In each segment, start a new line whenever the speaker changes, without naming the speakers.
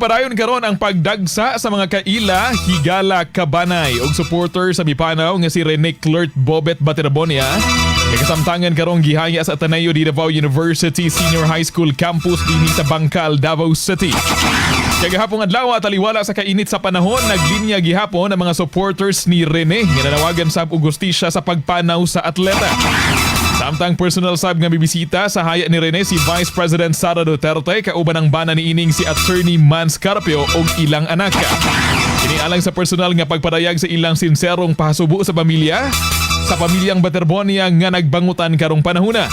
Padayon karon ang pagdagsa sa mga kaila, higala, kabanay ug supporter sa Mipanaw nga si Rene Clert Bobet Batirabonia. Kasamtangan karong gihaya sa Ateneo di Davao University Senior High School Campus dinhi sa Bangkal, Davao City. Kagahapong adlaw taliwala sa kainit sa panahon, naglinya gihapon ang mga supporters ni Rene nga nanawagan sa ugustisya sa pagpanaw sa atleta. Samtang personal sab nga bibisita sa haya ni Rene si Vice President Sara Duterte kauban ang bana ni ining si Attorney Mans Carpio og ilang anak. Inialang sa personal nga pagpadayag sa ilang sinserong pahasubo sa pamilyang Baterbonia nga nagbangutan karong panahona.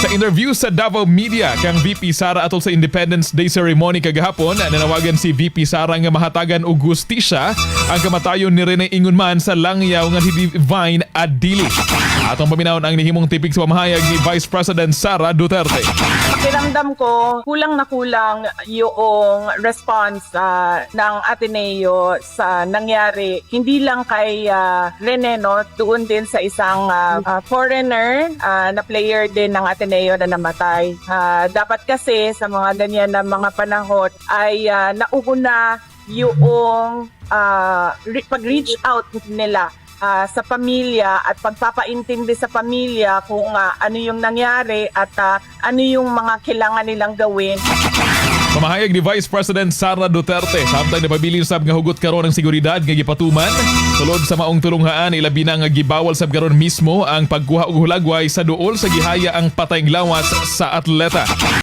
Sa interview sa Davao Media kang VP Sara atol sa Independence Day ceremony kagahapon, nanawagan si VP Sara nga mahatagan og gustisya ang kamatayon ni Rene ingon man sa langyaw nga si Divine Adili. Atong paminawon ang nihimong tipik sa pamahayag ni Vice President Sara Duterte.
Pakiramdam ko, kulang na kulang yung response ng Ateneo sa nangyari. Hindi lang kay Rene, no? Doon din sa isang foreigner na player din ng Ateneo na namatay. Dapat kasi sa mga ganyan na mga panahon ay nauuna yung pag-reach out nila sa pamilya at pagpapaintindi sa pamilya kung ano yung nangyari at ano yung mga kailangan nilang gawin.
Pamahayag ni Vice President Sara Duterte samtang napabilin sab nga hugot karon ng seguridad nga gipatuman sulod sa maong tulunghaan ilabi na nga gibawal sab karon mismo ang pagkuha og hulagway sa duol sa gihaya ang patayng lawas sa atleta.